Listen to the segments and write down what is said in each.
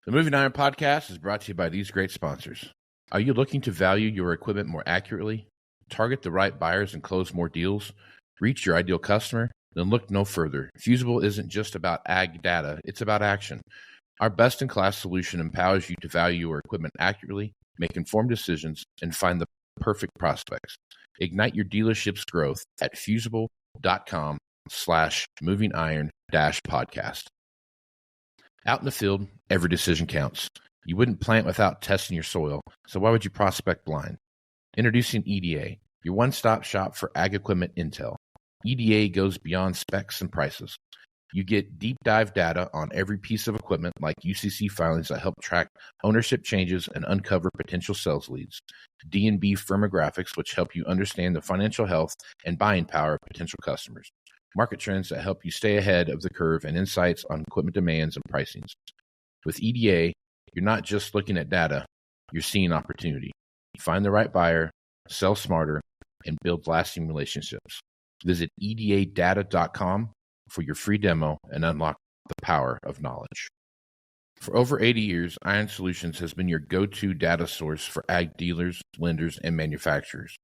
The Moving Iron Podcast is brought to you by these great sponsors. Are you looking to value your equipment more accurately, target the right buyers and close more deals, reach your ideal customer? Then look no further. Fusable isn't just about ag data, it's about action. Our best-in-class solution empowers you to value your equipment accurately, make informed decisions, and find the perfect prospects. Ignite your dealership's growth at fusable.com/movingiron-podcast. Out in the field, every decision counts. You wouldn't plant without testing your soil, so why would you prospect blind? Introducing EDA, your one-stop shop for ag equipment intel. EDA goes beyond specs and prices. You get deep dive data on every piece of equipment like UCC filings that help track ownership changes and uncover potential sales leads. D&B firmographics, which help you understand the financial health and buying power of potential customers. Market trends that help you stay ahead of the curve, and insights on equipment demands and pricings. With EDA, you're not just looking at data, you're seeing opportunity. Find the right buyer, sell smarter, and build lasting relationships. Visit edadata.com for your free demo and unlock the power of knowledge. For over 80 years, Iron Solutions has been your go-to data source for ag dealers, lenders, and manufacturers.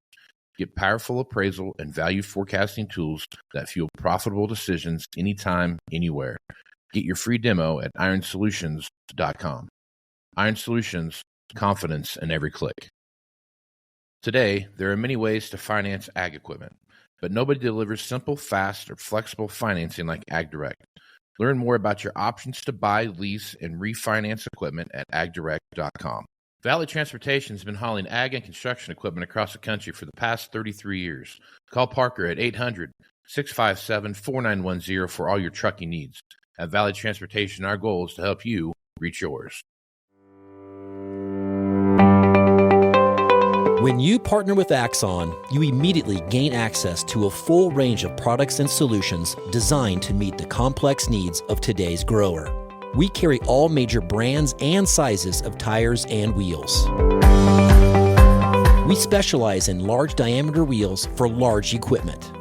Get powerful appraisal and value forecasting tools that fuel profitable decisions anytime, anywhere. Get your free demo at ironsolutions.com. Iron Solutions, confidence in every click. Today, there are many ways to finance ag equipment, but nobody delivers simple, fast, or flexible financing like AgDirect. Learn more about your options to buy, lease, and refinance equipment at agdirect.com. Valley Transportation has been hauling ag and construction equipment across the country for the past 33 years. Call Parker at 800-657-4910 for all your trucking needs. At Valley Transportation, our goal is to help you reach yours. When you partner with Axon, you immediately gain access to a full range of products and solutions designed to meet the complex needs of today's grower. We carry all major brands and sizes of tires and wheels. We specialize in large diameter wheels for large equipment.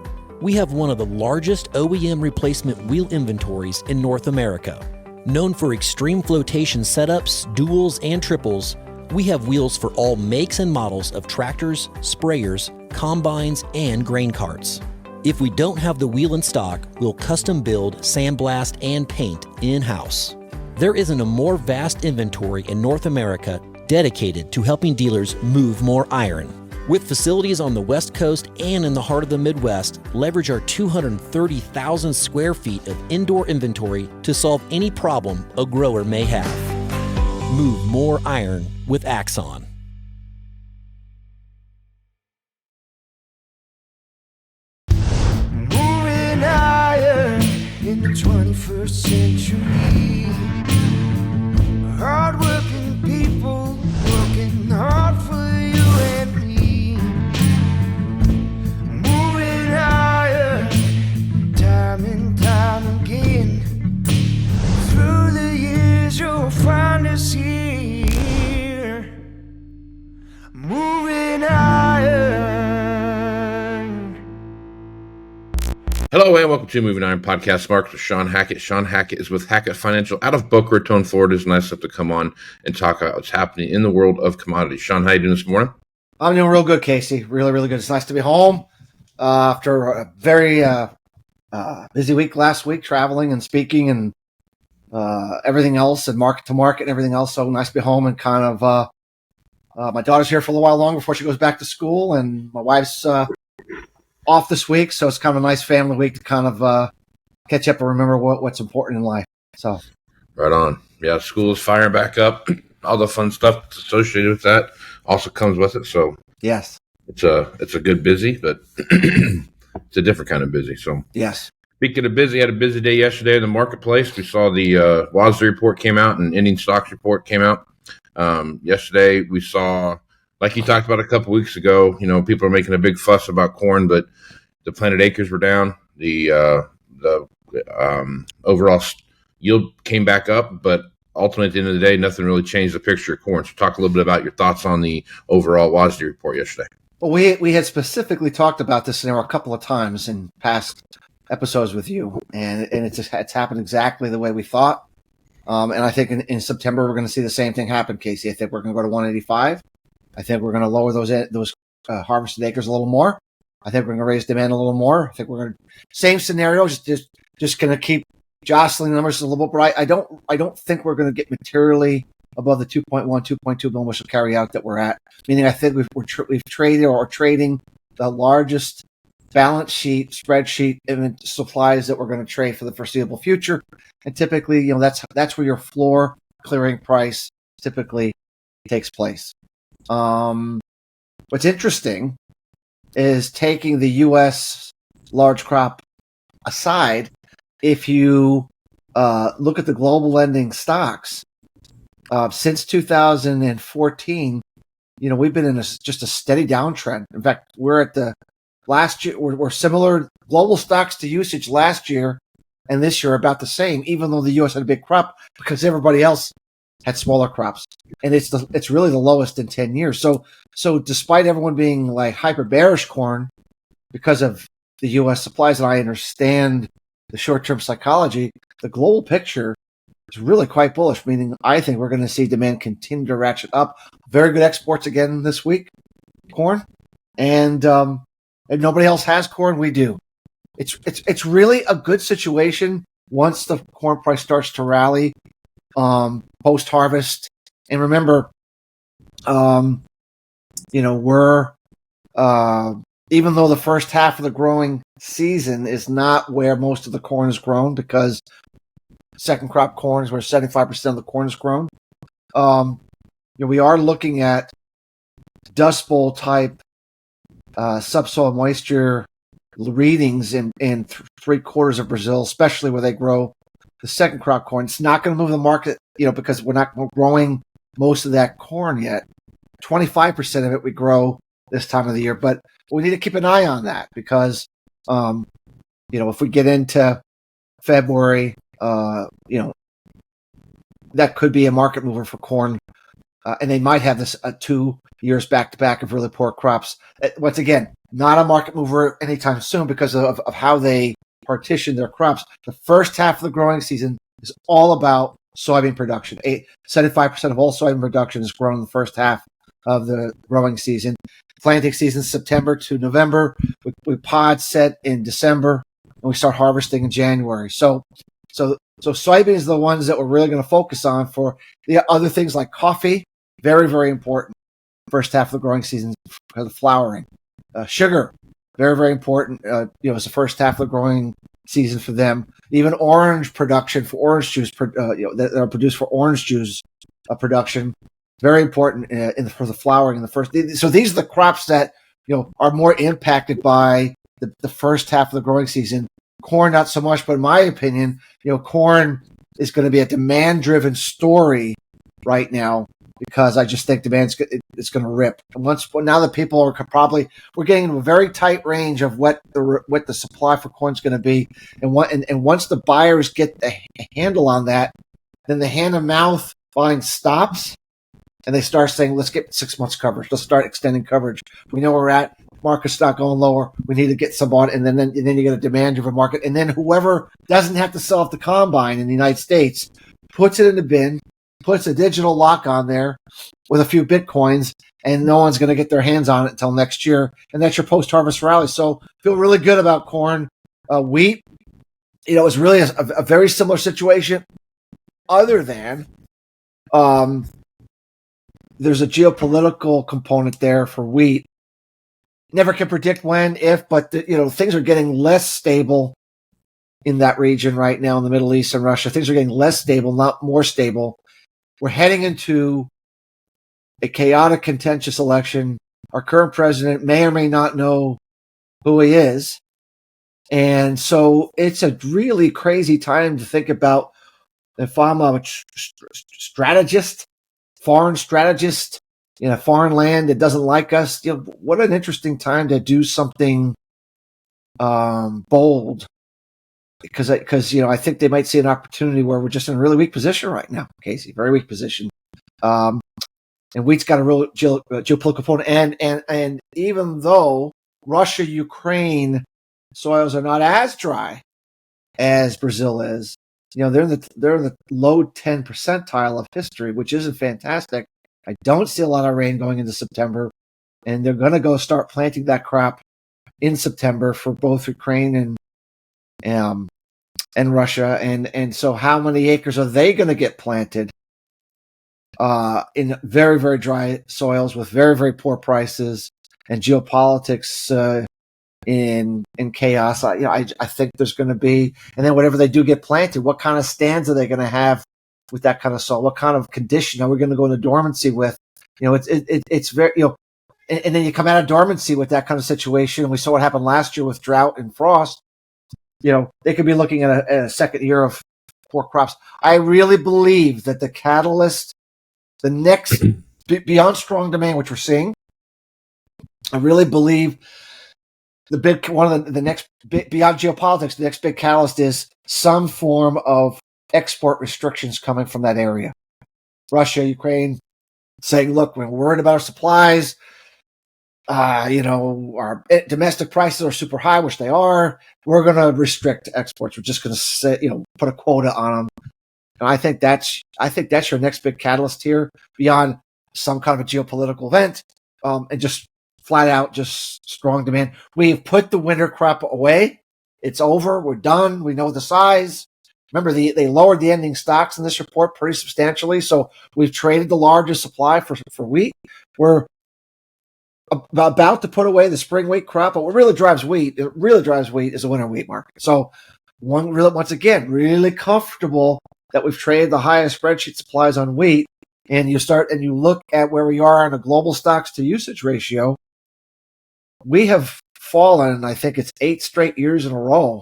We have one of the largest OEM replacement wheel inventories in North America. Known for extreme flotation setups, duals, and triples, we have wheels for all makes and models of tractors, sprayers, combines, and grain carts. If we don't have the wheel in stock, we'll custom build, sandblast, and paint in-house. There isn't a more vast inventory in North America dedicated to helping dealers move more iron. With facilities on the West Coast and in the heart of the Midwest, leverage our 230,000 square feet of indoor inventory to solve any problem a grower may have. Move more iron with Axon. Moving iron in the 21st century. Hard-working people working hard for you and me. Moving iron time and time again. Through the years you'll find us here. Moving iron. Hello and welcome to Moving Iron Podcast. Mark with Sean Hackett. Sean Hackett is with Hackett Financial out of Boca Raton, Florida. It's nice to come on and talk about what's happening in the world of commodities. Sean, how you doing this morning? I'm doing real good, Casey. Really good. It's nice to be home after a very busy week last week, traveling and speaking and everything else, and market to market and everything else. So nice to be home and kind of my daughter's here for a little while longer before she goes back to school, and my wife's off this week, so it's kind of a nice family week to kind of catch up and remember what's important in life. So right on. Yeah, school is firing back up. All the fun stuff associated with that also comes with it. So yes, it's a good busy, but it's a different kind of busy. So yes. Speaking of busy, had a busy day yesterday in the marketplace. We saw the WASDE report came out and ending stocks report came out. Yesterday we saw, like you talked about a couple weeks ago, people are making a big fuss about corn, but the planted acres were down. The overall yield came back up, but ultimately at the end of the day, nothing really changed the picture of corn. So talk a little bit about your thoughts on the overall WASDE report yesterday. Well, we had specifically talked about this a couple of times in past episodes with you, and it's happened exactly the way we thought. And I think in September we're going to see the same thing happen, Casey. I think we're going to go to 185. I think we're going to lower those harvested acres a little more. I think we're going to raise demand a little more. I think we're going to same scenario, just going to keep jostling numbers a little bit. But I don't think we're going to get materially above the 2.1, 2.2 million bushel carry out that we're at. Meaning, I think we've traded or are trading the largest balance sheet spreadsheet supplies that we're going to trade for the foreseeable future. And typically, that's where your floor clearing price typically takes place. What's interesting is taking the U.S. large crop aside. If you look at the global lending stocks since 2014, we've been in just a steady downtrend. In fact, we're at the last year. We're similar global stocks to usage last year and this year are about the same, even though the U.S. had a big crop because everybody else had smaller crops, and it's really the lowest in 10 years. So despite everyone being like hyper bearish corn because of the U.S. supplies, and I understand the short-term psychology, the global picture is really quite bullish, meaning I think we're going to see demand continue to ratchet up. Very good exports again this week, corn, and nobody else has corn. We do. It's really a good situation once the corn price starts to rally post-harvest. And remember, we're even though the first half of the growing season is not where most of the corn is grown, because second crop corn is where 75% of the corn is grown. We are looking at Dust Bowl type subsoil moisture readings in 3/4 of Brazil, especially where they grow the second crop corn. It's not going to move the market, because we're not growing most of that corn yet. 25% of it we grow this time of the year, but we need to keep an eye on that because, if we get into February, that could be a market mover for corn. And they might have this 2 years back to back of really poor crops. Once again, not a market mover anytime soon because of how they partition their crops. The first half of the growing season is all about soybean production. 75% of all soybean production is grown in the first half of the growing season. Planting season September to November. We pod set in December, and we start harvesting in January. So soybeans are the ones that we're really going to focus on. For the other things like coffee, very, very important. First half of the growing season because of flowering. Sugar, very, very important. It's the first half of the growing season for them. Even orange production for orange juice, that are produced for orange juice production, very important for the flowering in the first. So these are the crops that are more impacted by the first half of the growing season. Corn, not so much, but in my opinion, corn is going to be a demand-driven story right now because I just think demand is going to rip. And now that people are we're getting into a very tight range of what the supply for corn is going to be, and once the buyers get a handle on that, then the hand and mouth buying stops, and they start saying, "Let's get 6 months coverage. Let's start extending coverage. We know where we're at. Market's not going lower. We need to get some on," and then you get a demand-driven market, and then whoever doesn't have to sell at the combine in the United States puts it in the bin, puts a digital lock on there with a few Bitcoins, and no one's going to get their hands on it until next year. And that's your post-harvest rally. So feel really good about corn. Wheat, it's really a very similar situation, other than there's a geopolitical component there for wheat. Never can predict when, if, but things are getting less stable in that region right now in the Middle East and Russia. Things are getting less stable, not more stable. We're heading into a chaotic, contentious election. Our current president may or may not know who he is. And so it's a really crazy time to think about if I'm a strategist, foreign strategist in a foreign land that doesn't like us. What an interesting time to do something bold. Because I think they might see an opportunity where we're just in a really weak position right now, Casey. Very weak position. And wheat's got a real geopolitical component. And even though Russia, Ukraine soils are not as dry as Brazil is, they're in the low 10 percentile of history, which isn't fantastic. I don't see a lot of rain going into September, and they're going to go start planting that crop in September for both Ukraine and Russia. And so how many acres are they going to get planted in very, very dry soils with very, very poor prices and geopolitics in chaos? I think there's going to be, and then whatever they do get planted, what kind of stands are they going to have with that kind of soil? What kind of condition are we going to go into dormancy with? It's very, and then you come out of dormancy with that kind of situation. And we saw what happened last year with drought and frost. They could be looking at a second year of poor crops. I really believe that the catalyst, the next, beyond strong demand, which we're seeing, I really believe the next beyond geopolitics, the next big catalyst is some form of export restrictions coming from that area. Russia, Ukraine, saying, look, we're worried about our supplies. Our domestic prices are super high, which they are. We're going to restrict exports. We're just going to put a quota on them. And I think that's your next big catalyst here, beyond some kind of a geopolitical event, and just flat out just strong demand. We've put the winter crop away. It's over. We're done. We know the size. Remember, they lowered the ending stocks in this report pretty substantially. So we've traded the largest supply for wheat. We're about to put away the spring wheat crop, but what really drives wheat is the winter wheat market. So once again, really comfortable that we've traded the highest spreadsheet supplies on wheat. And you look at where we are on a global stocks to usage ratio. We have fallen, I think it's 8 straight years in a row,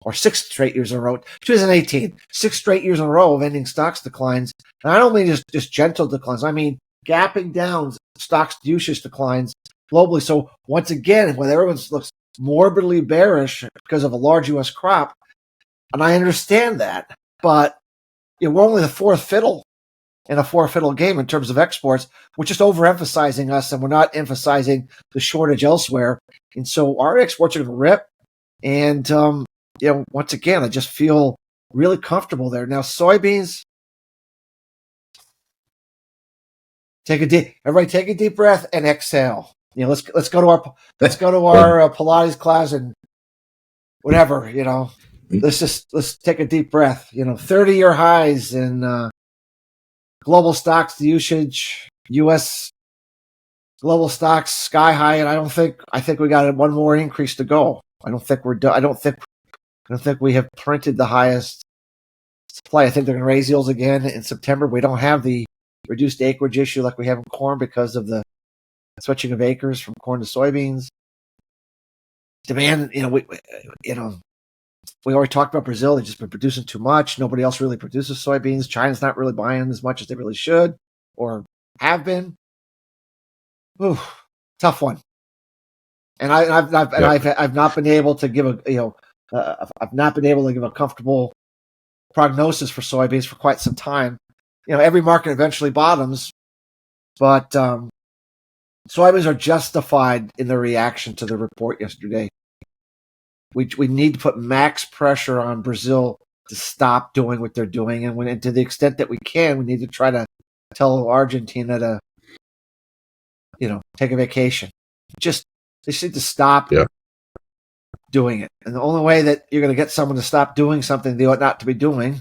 or 6 straight years in a row. 2018, 6 straight years in a row of ending stocks declines. And I don't mean just gentle declines. I mean gapping down stocks to usage declines globally. So once again, when everyone looks morbidly bearish because of a large U.S. crop, and I understand that, but we're only the fourth fiddle in a four-fiddle game in terms of exports. We're just overemphasizing us, and we're not emphasizing the shortage elsewhere. And so our exports are going to rip. And, once again, I just feel really comfortable there. Now, soybeans, everybody take a deep breath and exhale. Let's go to our Pilates class and whatever, let's take a deep breath. 30-year highs in global stocks to usage, U.S. global stocks sky high, and I think we got one more increase to go. I don't think we're done. I don't think we have printed the highest supply. I think they're going to raise yields again in September. We don't have the reduced acreage issue like we have in corn because of the switching of acres from corn to soybeans. Demand, we already talked about Brazil. They've just been producing too much. Nobody else really produces soybeans. China's not really buying as much as they really should or have been. Ooh, tough one. And I've not been able to give a comfortable prognosis for soybeans for quite some time. Every market eventually bottoms, but soybeans are justified in their reaction to the report yesterday. We need to put max pressure on Brazil to stop doing what they're doing, and to the extent that we can, we need to try to tell Argentina to, take a vacation. They just need to stop doing it. And the only way that you're going to get someone to stop doing something they ought not to be doing,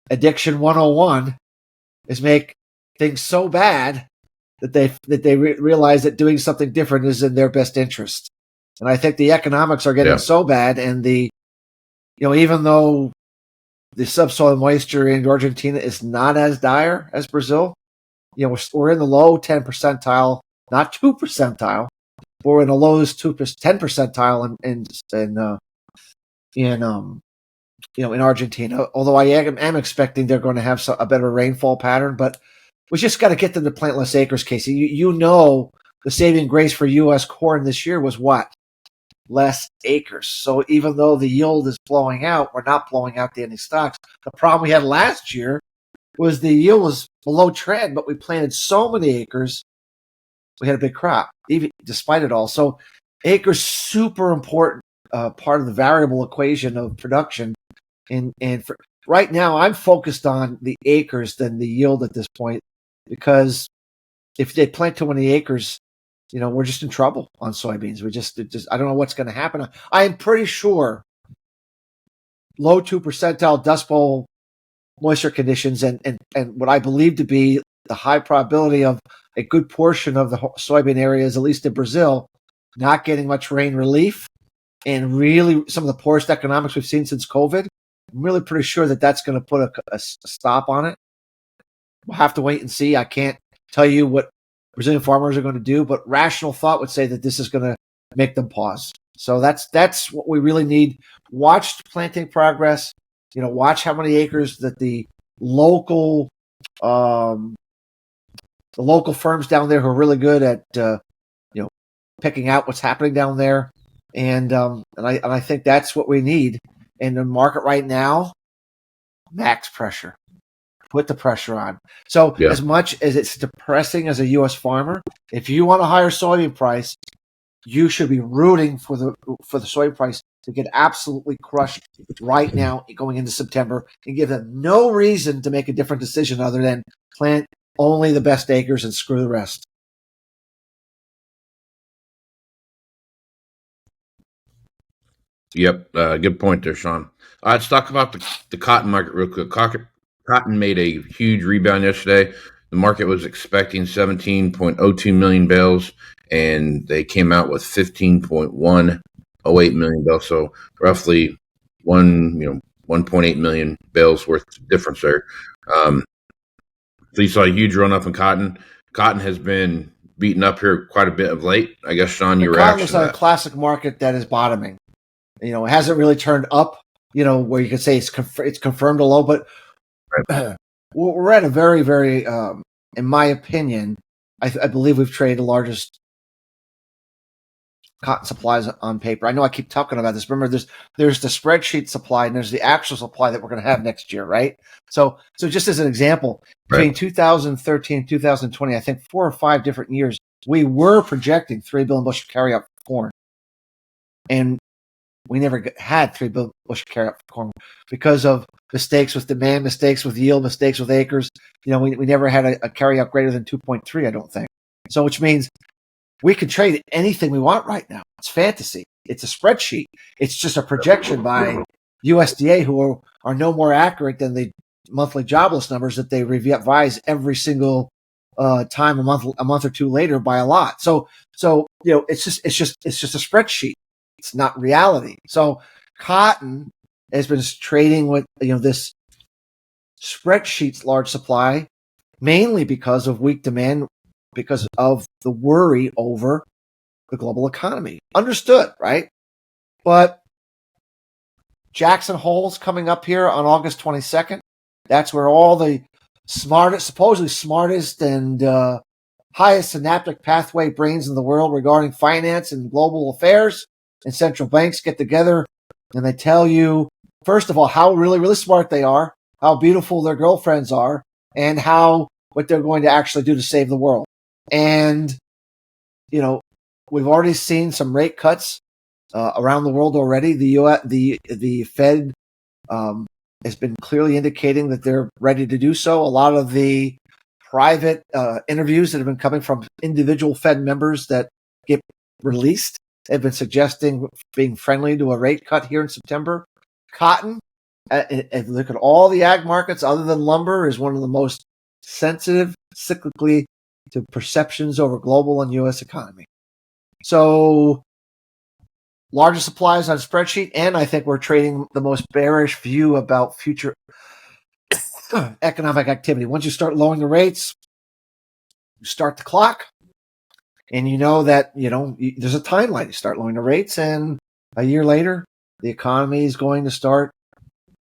Addiction 101, is make things so bad that they realize that doing something different is in their best interest. And I think the economics are getting so bad, and even though the subsoil moisture in Argentina is not as dire as Brazil, we're in the low 10 percentile, not 2 percentile. We're in the low 10 percentile in Argentina. Although I am expecting they're going to have a better rainfall pattern, but we just got to get them to plant less acres, Casey. The saving grace for U.S. corn this year was what? Less acres. So even though the yield is blowing out, we're not blowing out the ending stocks. The problem we had last year was the yield was below trend, but we planted so many acres, we had a big crop, even despite it all. So acres super important part of the variable equation of production. And right now I'm focused on the acres than the yield at this point, because if they plant too many acres, we're just in trouble on soybeans. I don't know what's going to happen. I am pretty sure low 2 percentile Dust Bowl moisture conditions and what I believe to be the high probability of a good portion of the soybean areas, at least in Brazil, not getting much rain relief, and really some of the poorest economics we've seen since COVID. I'm really pretty sure that that's going to put a stop on it. We'll have to wait and see. I can't tell you what Brazilian farmers are going to do, but rational thought would say that this is going to make them pause. So that's what we really need. Watch planting progress. Watch how many acres that the local firms down there who are really good at picking out what's happening down there, and I think that's what we need. In the market right now, max pressure. Put the pressure on. So as much as it's depressing as a U.S. farmer, if you want a higher soybean price, you should be rooting for the soy price to get absolutely crushed right now going into September, and give them no reason to make a different decision other than plant only the best acres and screw the rest. Yep, good point there, Sean. Let's talk about the cotton market real quick. Cotton made a huge rebound yesterday. The market was expecting 17.02 million bales, and they came out with 15.108 million bales. So roughly 1.8 million bales worth of difference there. So you saw a huge run up in cotton. Cotton has been beaten up here quite a bit of late. I guess, Sean, your reaction to that? Cotton is a classic market that is bottoming. It hasn't really turned up, where you could say it's confirmed a low, but we're at a very, very, in my opinion, I believe we've traded the largest cotton supplies on paper. I know I keep talking about this. Remember, there's the spreadsheet supply and there's the actual supply that we're going to have next year, right? So just as an example, between 2013 and 2020, I think 4 or 5 different years, we were projecting 3 billion bushel carryout for corn. And we never had 3 billion bushel carryout for corn because of mistakes with demand, mistakes with yield, mistakes with acres. We never had a carryout greater than 2.3, I don't think. So which means we can trade anything we want right now. It's fantasy. It's a spreadsheet. It's just a projection by USDA, who are no more accurate than the monthly jobless numbers that they revise every single time a month or two later by a lot. So it's just a spreadsheet. It's not reality. So cotton has been trading with this spreadsheet's large supply, mainly because of weak demand, because of the worry over the global economy. Understood, right? But Jackson Hole's coming up here on August 22nd. That's where all the supposedly smartest and highest synaptic pathway brains in the world regarding finance and global affairs and central banks get together, and they tell you, first of all, how really, really smart they are, how beautiful their girlfriends are, and what they're going to actually do to save the world. And, we've already seen some rate cuts around the world already. The Fed has been clearly indicating that they're ready to do so. A lot of the private interviews that have been coming from individual Fed members that get released have been suggesting being friendly to a rate cut here in September. Cotton, if you look at all the ag markets other than lumber, is one of the most sensitive cyclically to perceptions over global and U.S. economy. So larger supplies on a spreadsheet, and I think we're trading the most bearish view about future economic activity. Once you start lowering the rates, you start the clock, and that there's a timeline. You start lowering the rates, and a year later, the economy is going to start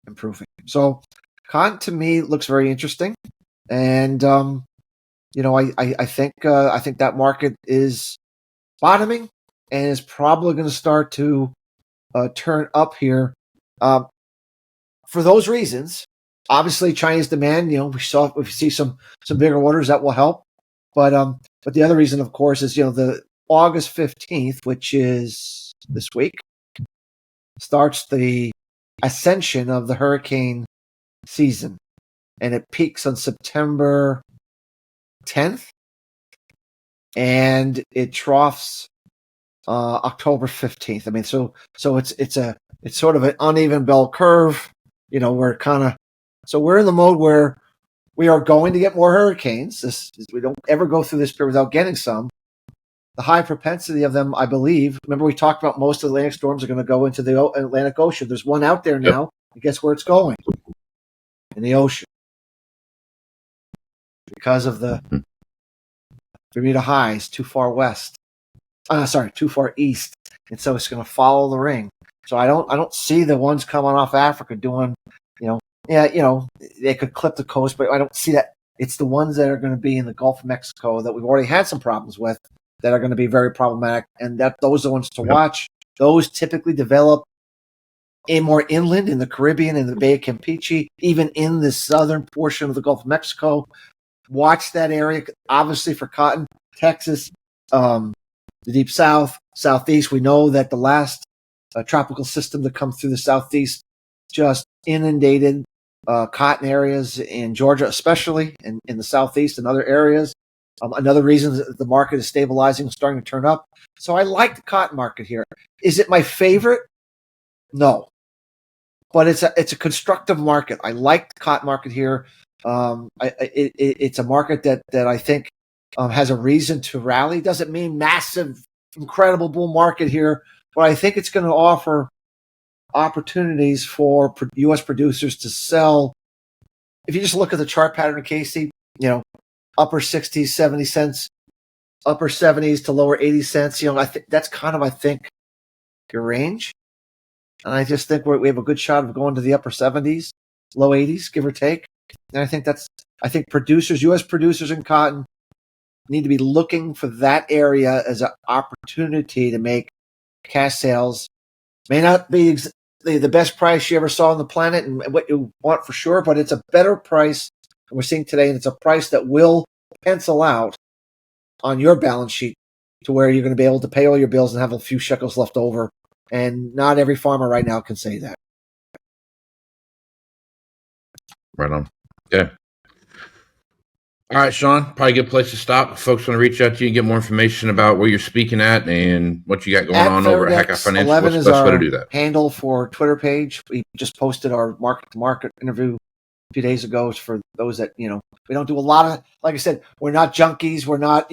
improving. So cotton to me looks very interesting, and I think that market is bottoming and is probably going to start to turn up here. For those reasons, obviously Chinese demand, we see some bigger orders that will help, but the other reason, of course, is the August 15th, which is this week, starts the ascension of the hurricane season, and it peaks on September 10th, and it troughs October 15th. I mean, so it's sort of an uneven bell curve. We're we're in the mode where we are going to get more hurricanes. We don't ever go through this period without getting some. The high propensity of them, I believe. Remember, we talked about most Atlantic storms are going to go into the Atlantic Ocean. There's one out there now. Yep. And guess where it's going? In the ocean. Because of the Bermuda highs too far too far east. And so it's going to follow the ring. So I don't see the ones coming off Africa doing, they could clip the coast, but I don't see that. It's the ones that are going to be in the Gulf of Mexico that we've already had some problems with that are going to be very problematic. And those are the ones to watch. Those typically develop more inland in the Caribbean, in the Bay of Campeche, even in the southern portion of the Gulf of Mexico. Watch that area, obviously, for cotton. Texas, the deep south, southeast. We know that the last tropical system to come through the southeast just inundated cotton areas in Georgia, especially in the southeast and other areas. Another reason that the market is stabilizing and starting to turn up. So I like the cotton market here. Is it my favorite? No. But it's a constructive market. I like the cotton market here. It's a market that I think has a reason to rally. Doesn't mean massive, incredible bull market here, but I think it's going to offer opportunities for U.S. producers to sell. If you just look at the chart pattern of Casey, upper 60s, 70 cents, upper 70s to lower 80 cents. I think that's I think your range. And I just think we have a good shot of going to the upper 70s, low 80s, give or take. And I think U.S. producers in cotton need to be looking for that area as an opportunity to make cash sales. May not be the best price you ever saw on the planet and what you want for sure, but it's a better price than we're seeing today, and it's a price that will pencil out on your balance sheet to where you're going to be able to pay all your bills and have a few shekels left over. And not every farmer right now can say that. Right on. Okay. All right, Shawn, probably a good place to stop. If folks want to reach out to you and get more information about where you're speaking at and what you got going on over at Hackett Financial, what's the best way to do that? Handle for Twitter page. We just posted our market-to-market interview a few days ago. It's for those that, we don't do a lot of, like I said, we're not junkies. We're not,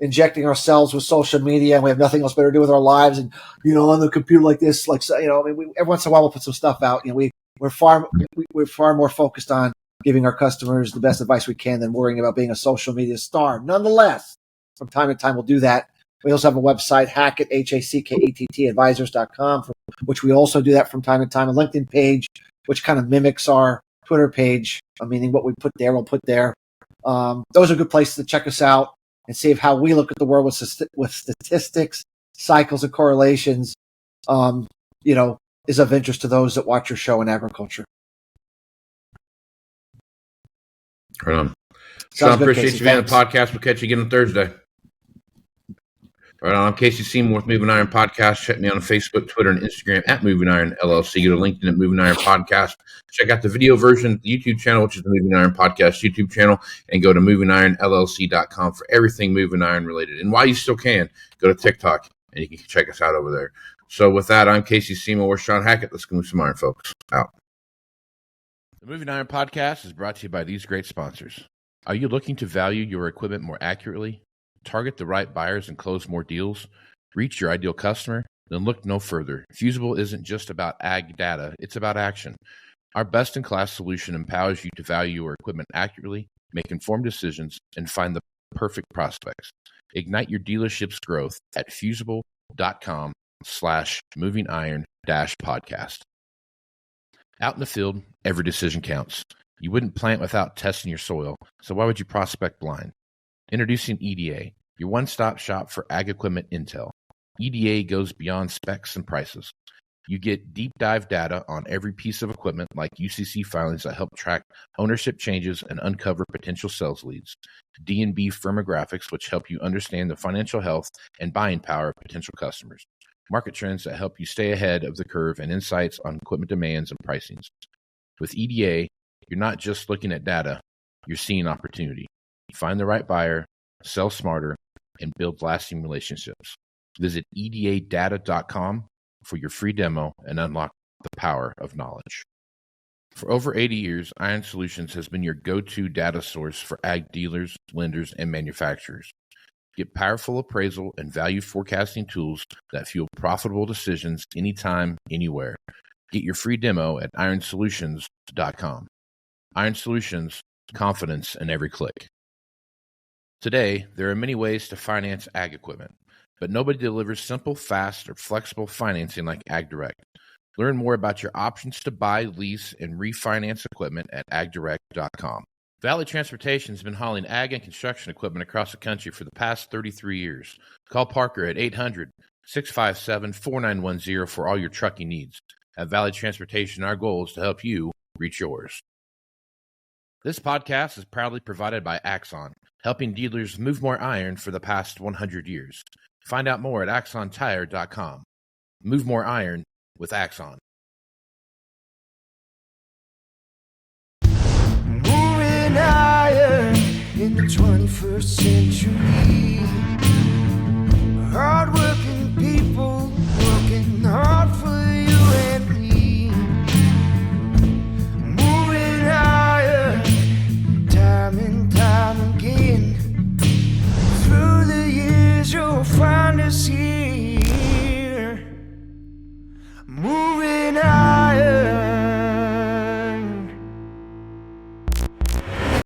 injecting ourselves with social media, and we have nothing else better to do with our lives. And, on the computer like this, every once in a while we'll put some stuff out. We're far more focused on giving our customers the best advice we can than worrying about being a social media star. Nonetheless, from time to time, we'll do that. We also have a website, Hackett, Hackett advisors.com, which we also do that from time to time. A LinkedIn page, which kind of mimics our Twitter page, meaning what we put there, we'll put there. Those are good places to check us out and see how we look at the world with statistics, cycles, and correlations, is of interest to those that watch your show in agriculture. Right on. Sean, appreciate you being on the podcast. We'll catch you again on Thursday. Right on. I'm Casey Seymour with Moving Iron Podcast. Check me out on Facebook, Twitter, and Instagram at Moving Iron LLC. Go to LinkedIn at Moving Iron Podcast. Check out the video version of the YouTube channel, which is the Moving Iron Podcast YouTube channel, and go to movingironllc.com for everything Moving Iron related. And while you still can, go to TikTok, and you can check us out over there. So with that, I'm Casey Seymour with Sean Hackett. Let's go move some iron, folks. Out. The Moving Iron Podcast is brought to you by these great sponsors. Are you looking to value your equipment more accurately, target the right buyers and close more deals, reach your ideal customer? Then look no further. Fusable isn't just about ag data, it's about action. Our best-in-class solution empowers you to value your equipment accurately, make informed decisions, and find the perfect prospects. Ignite your dealership's growth at fusable.com/movingiron-podcast. Out in the field, every decision counts. You wouldn't plant without testing your soil, so why would you prospect blind? Introducing EDA, your one-stop shop for ag equipment intel. EDA goes beyond specs and prices. You get deep dive data on every piece of equipment like UCC filings that help track ownership changes and uncover potential sales leads. D&B firmographics, which help you understand the financial health and buying power of potential customers. Market trends that help you stay ahead of the curve, and insights on equipment demands and pricings. With EDA, You're not just looking at data, you're seeing opportunity. Find the right buyer, sell smarter, and build lasting relationships. Visit edadata.com for your free demo and unlock the power of knowledge. For over 80 years, Iron Solutions has been your go-to data source for ag dealers, lenders, and manufacturers. Get powerful appraisal and value forecasting tools that fuel profitable decisions anytime, anywhere. Get your free demo at ironsolutions.com. Iron Solutions, confidence in every click. Today, there are many ways to finance ag equipment, but nobody delivers simple, fast, or flexible financing like AgDirect. Learn more about your options to buy, lease, and refinance equipment at agdirect.com. Valley Transportation has been hauling ag and construction equipment across the country for the past 33 years. Call Parker at 800-657-4910 for all your trucking needs. At Valley Transportation, our goal is to help you reach yours. This podcast is proudly provided by Axon, helping dealers move more iron for the past 100 years. Find out more at axontire.com. Move more iron with Axon. Moving iron in the 21st century. Hard-working people working hard for you and me. Moving iron time and time again. Through the years you'll find us here.